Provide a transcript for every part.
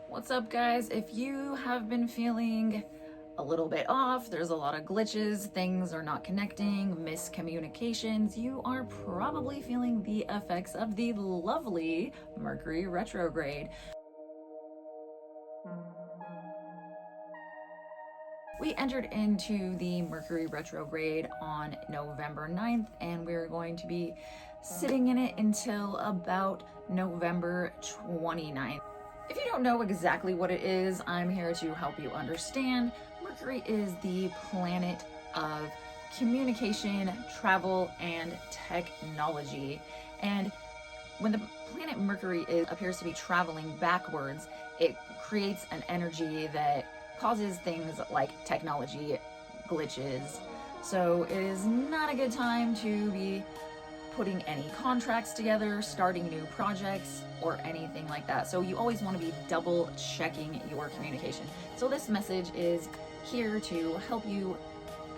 What's up, guys? If you have been feeling a little bit off, there's a lot of glitches, things are not connecting, miscommunications, you are probably feeling the effects of the lovely Mercury retrograde. We entered into the Mercury retrograde on November 9th, and we're going to be sitting in it until about November 29th. If you don't know exactly what it is, I'm here to help you understand. Mercury is the planet of communication, travel, and technology. And when the planet Mercury appears to be traveling backwards, it creates an energy that causes things like technology glitches. So it is not a good time to be putting any contracts together, starting new projects, or anything like that. So you always want to be double checking your communication. So this message is here to help you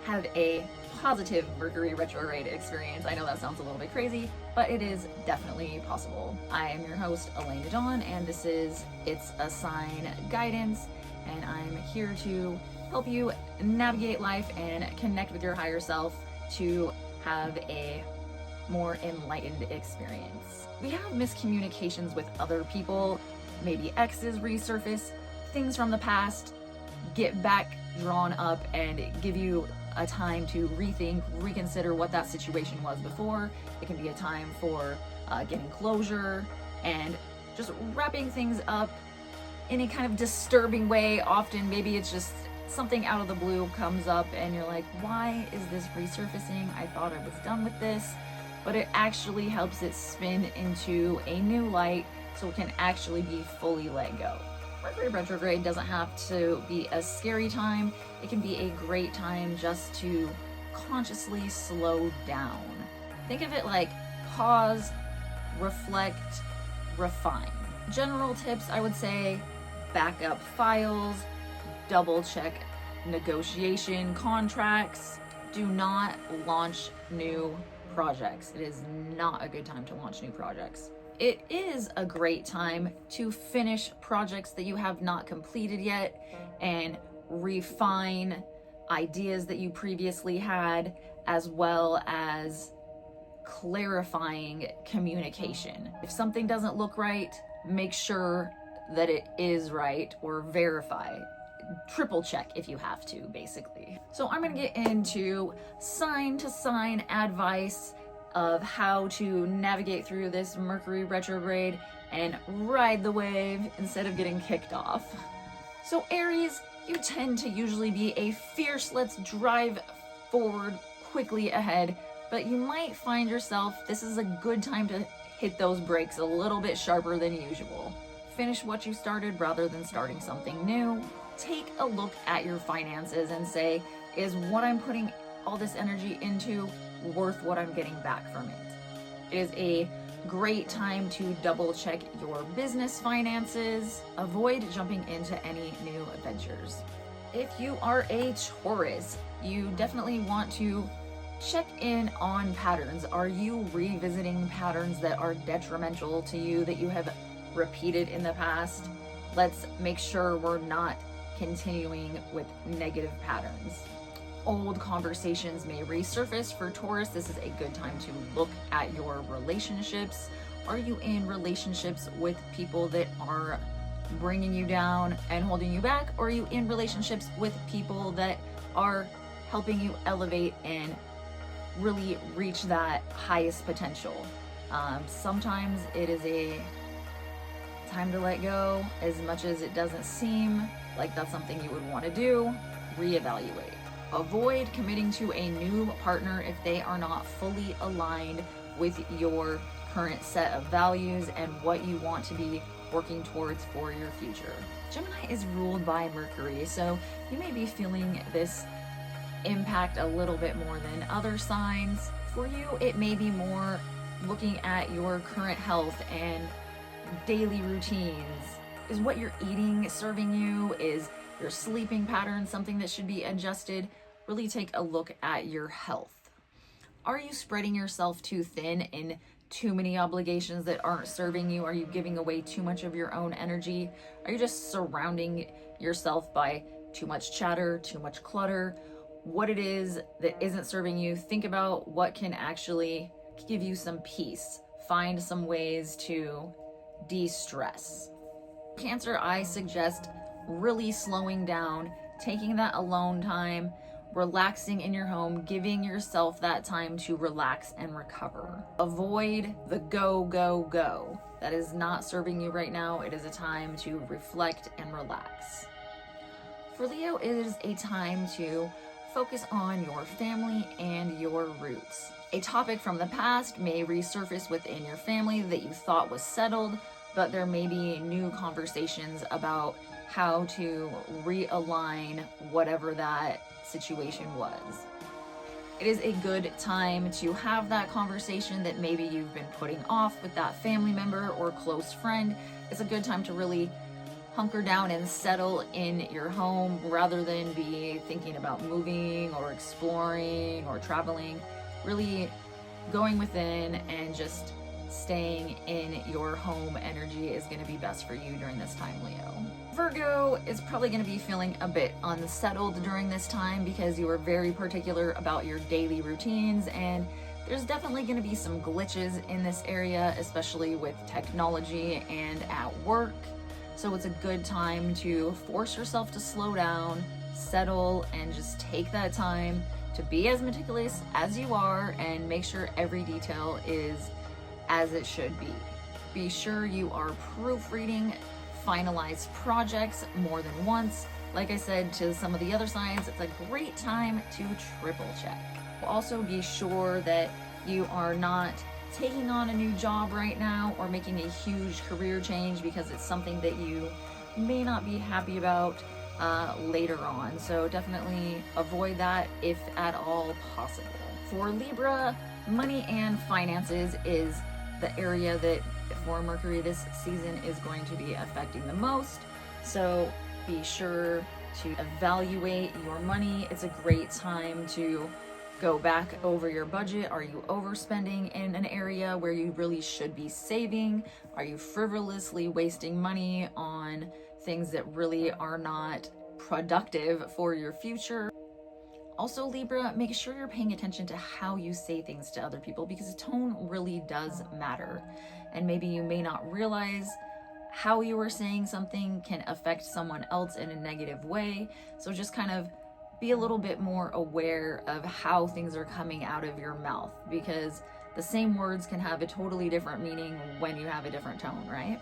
have a positive Mercury retrograde experience. I know that sounds a little bit crazy, but it is definitely possible. I am your host, Elaine Dawn, and this is It's a Sign Guidance, and I'm here to help you navigate life and connect with your higher self to have a more enlightened experience. We have miscommunications with other people, maybe exes resurface, things from the past get back drawn up and give you a time to rethink, reconsider what that situation was before. It can be a time for getting closure and just wrapping things up in a kind of disturbing way. Often maybe it's just something out of the blue comes up and you're like, why is this resurfacing? I thought I was done with this. But it actually helps it spin into a new light so it can actually be fully let go. Mercury retrograde doesn't have to be a scary time. It can be a great time just to consciously slow down. Think of it like pause, reflect, refine. General tips, I would say, back up files, double check negotiation contracts, do not launch new projects. It is not a good time to launch new projects. It is a great time to finish projects that you have not completed yet and refine ideas that you previously had, as well as clarifying communication. If something doesn't look right, make sure that it is right, or verify. Triple check if you have to, basically. So I'm going to get into sign to sign advice of how to navigate through this Mercury retrograde and ride the wave instead of getting kicked off. So Aries, you tend to usually be a fierce, let's drive forward quickly ahead, but you might find yourself, this is a good time to hit those brakes a little bit sharper than usual. Finish what you started rather than starting something new. Take a look at your finances and say, is what I'm putting all this energy into worth what I'm getting back from it? It is a great time to double check your business finances. Avoid jumping into any new adventures. If you are a Taurus, you definitely want to check in on patterns. Are you revisiting patterns that are detrimental to you, that you have repeated in the past? Let's make sure we're not continuing with negative patterns. Old conversations may resurface for Taurus. This is a good time to look at your relationships. Are you in relationships with people that are bringing you down and holding you back? Or are you in relationships with people that are helping you elevate and really reach that highest potential? Sometimes it is a time to let go. As much as it doesn't seem like that's something you would want to do, reevaluate. Avoid committing to a new partner if they are not fully aligned with your current set of values and what you want to be working towards for your future. Gemini is ruled by Mercury, so you may be feeling this impact a little bit more than other signs. For you, it may be more looking at your current health and daily routines. Is what you're eating serving you? Is your sleeping pattern something that should be adjusted? Really take a look at your health. Are you spreading yourself too thin in too many obligations that aren't serving you? Are you giving away too much of your own energy? Are you just surrounding yourself by too much chatter, too much clutter? What it is that isn't serving you, think about what can actually give you some peace. Find some ways to de-stress. Cancer, I suggest really slowing down, taking that alone time, relaxing in your home, giving yourself that time to relax and recover. Avoid the go, go, go. That is not serving you right now. It is a time to reflect and relax. For Leo, it is a time to focus on your family and your roots. A topic from the past may resurface within your family that you thought was settled, but there may be new conversations about how to realign whatever that situation was. It is a good time to have that conversation that maybe you've been putting off with that family member or close friend. It's a good time to really hunker down and settle in your home rather than be thinking about moving or exploring or traveling. Really going within and just staying in your home energy is going to be best for you during this time, Leo. Virgo is probably going to be feeling a bit unsettled during this time because you are very particular about your daily routines, and there's definitely going to be some glitches in this area, especially with technology and at work. So it's a good time to force yourself to slow down, settle, and just take that time to be as meticulous as you are and make sure every detail is as it should be. Be sure you are proofreading finalized projects more than once. Like I said to some of the other signs, it's a great time to triple check. Also be sure that you are not taking on a new job right now or making a huge career change because it's something that you may not be happy about later on. So definitely avoid that if at all possible. For Libra, money and finances is the area that for Mercury this season is going to be affecting the most. So be sure to evaluate your money. It's a great time to go back over your budget. Are you overspending in an area where you really should be saving? Are you frivolously wasting money on things that really are not productive for your future? Also, Libra, make sure you're paying attention to how you say things to other people because tone really does matter. And maybe you may not realize how you are saying something can affect someone else in a negative way. So just kind of be a little bit more aware of how things are coming out of your mouth because the same words can have a totally different meaning when you have a different tone, right?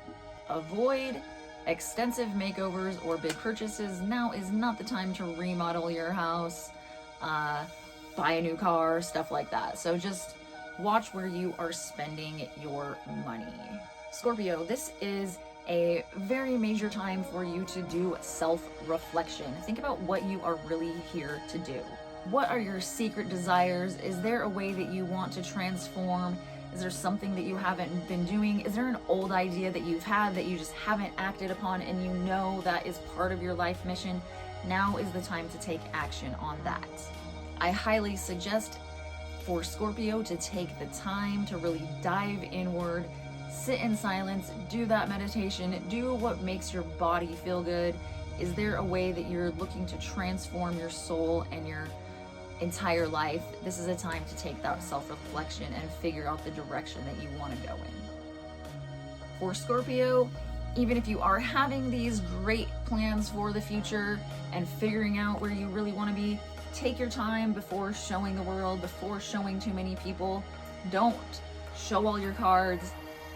Avoid extensive makeovers or big purchases. Now is not the time to remodel your house, buy a new car, stuff like that. So just watch where you are spending your money. Scorpio, this is a very major time for you to do self-reflection. Think about what you are really here to do. What are your secret desires? Is there a way that you want to transform? Is there something that you haven't been doing? Is there an old idea that you've had that you just haven't acted upon and you know that is part of your life mission? Now is the time to take action on that. I highly suggest for Scorpio to take the time to really dive inward, sit in silence, do that meditation, do what makes your body feel good. Is there a way that you're looking to transform your soul and your entire life? This is a time to take that self-reflection and figure out the direction that you want to go in. For Scorpio, even if you are having these great plans for the future and figuring out where you really want to be, take your time before showing the world, before showing too many people. Don't show all your cards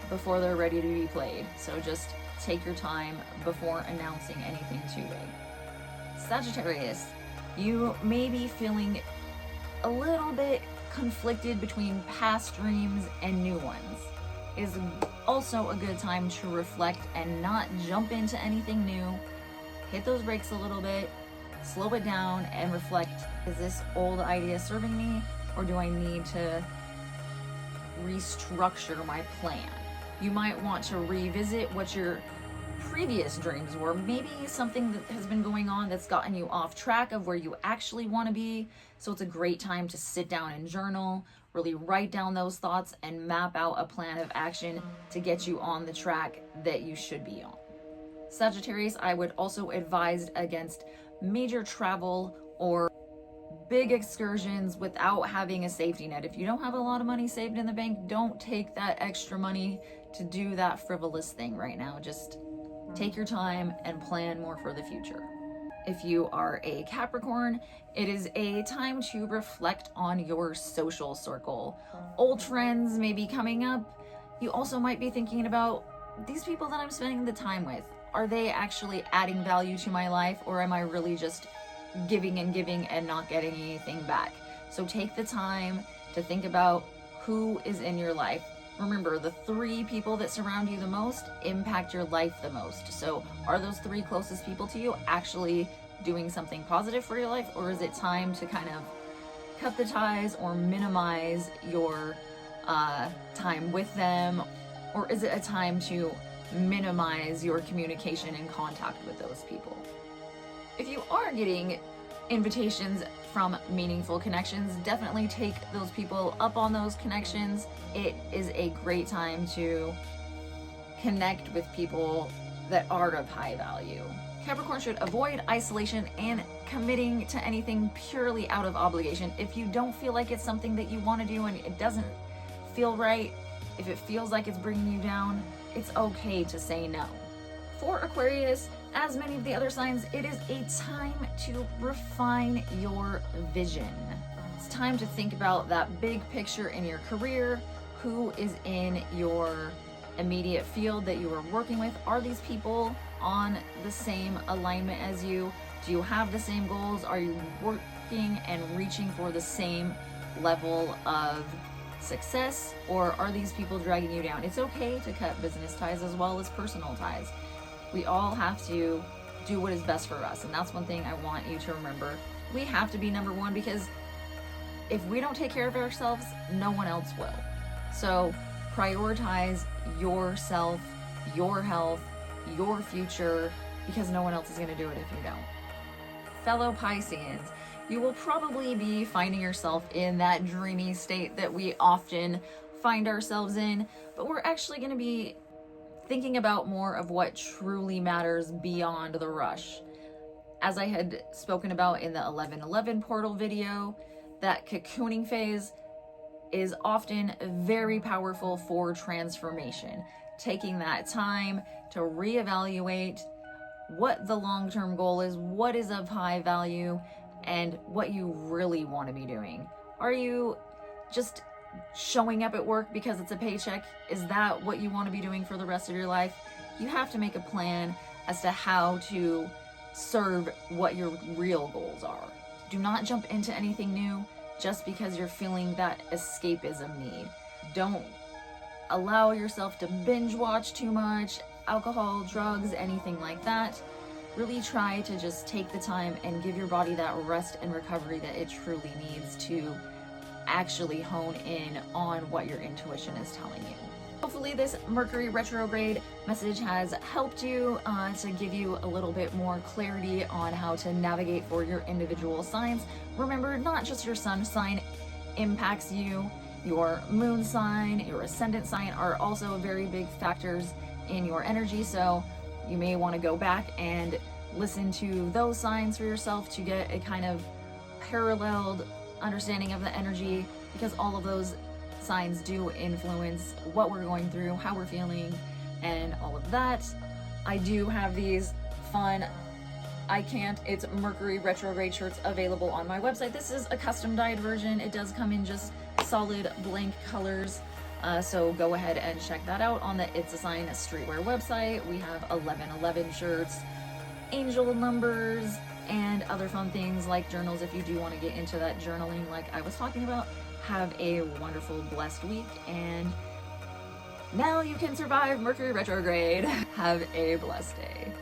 before they're ready to be played. So just take your time before announcing anything too big. Sagittarius, you may be feeling a little bit conflicted between past dreams and new ones. It is also a good time to reflect and not jump into anything new. Hit those brakes a little bit, slow it down and reflect. Is this old idea serving me, or do I need to restructure my plan? You might want to revisit what your previous dreams were. Maybe something that has been going on that's gotten you off track of where you actually want to be. So it's a great time to sit down and journal, Really write down those thoughts and map out a plan of action to get you on the track that you should be on. Sagittarius, I would also advise against major travel or big excursions without having a safety net. If you don't have a lot of money saved in the bank, don't take that extra money to do that frivolous thing right now. Just take your time and plan more for the future. If you are a Capricorn, it is a time to reflect on your social circle. Old friends may be coming up. You also might be thinking about these people that I'm spending the time with. Are they actually adding value to my life, or am I really just giving and not getting anything back? So take the time to think about who is in your life. Remember, the 3 people that surround you the most impact your life the most. So are those 3 closest people to you actually doing something positive for your life, or is it time to kind of cut the ties or minimize your time with them? Or is it a time to minimize your communication and contact with those people? If you are getting invitations from meaningful connections, definitely take those people up on those connections. It is a great time to connect with people that are of high value. Capricorn should avoid isolation and committing to anything purely out of obligation. If you don't feel like it's something that you want to do and it doesn't feel right, if it feels like it's bringing you down, it's okay to say no. For Aquarius, as many of the other signs, it is a time to refine your vision. It's time to think about that big picture in your career. Who is in your immediate field that you are working with? Are these people on the same alignment as you? Do you have the same goals? Are you working and reaching for the same level of success, or are these people dragging you down? It's okay to cut business ties as well as personal ties. We all have to do what is best for us, and that's one thing I want you to remember. We have to be number one, because if we don't take care of ourselves, no one else will. So prioritize yourself, your health, your future, because no one else is going to do it if you don't. Fellow Pisces, you will probably be finding yourself in that dreamy state that we often find ourselves in, but we're actually going to be thinking about more of what truly matters beyond the rush. As I had spoken about in the 11/11 portal video, that cocooning phase is often very powerful for transformation. Taking that time to reevaluate what the long-term goal is, what is of high value, and what you really want to be doing. Are you just showing up at work because it's a paycheck? Is that what you want to be doing for the rest of your life? You have to make a plan as to how to serve what your real goals are. Do not jump into anything new just because you're feeling that escapism need. Don't allow yourself to binge watch too much, alcohol, drugs, anything like that. Really try to just take the time and give your body that rest and recovery that it truly needs to actually hone in on what your intuition is telling you. Hopefully this Mercury retrograde message has helped you to give you a little bit more clarity on how to navigate for your individual signs. Remember, not just your sun sign impacts you, your moon sign, your ascendant sign are also very big factors in your energy, so you may want to go back and listen to those signs for yourself to get a kind of paralleled understanding of the energy, because all of those signs do influence what we're going through, how we're feeling, and all of that. I do have these fun it's Mercury retrograde shirts available on my website. This is a custom dyed version. It does come in just solid blank colors. So go ahead and check that out on the It's a Sign streetwear website. We have 11/11 shirts, angel numbers, and other fun things like journals if you do want to get into that journaling like I was talking about. Have a wonderful, blessed week, and now you can survive Mercury retrograde. Have a blessed day.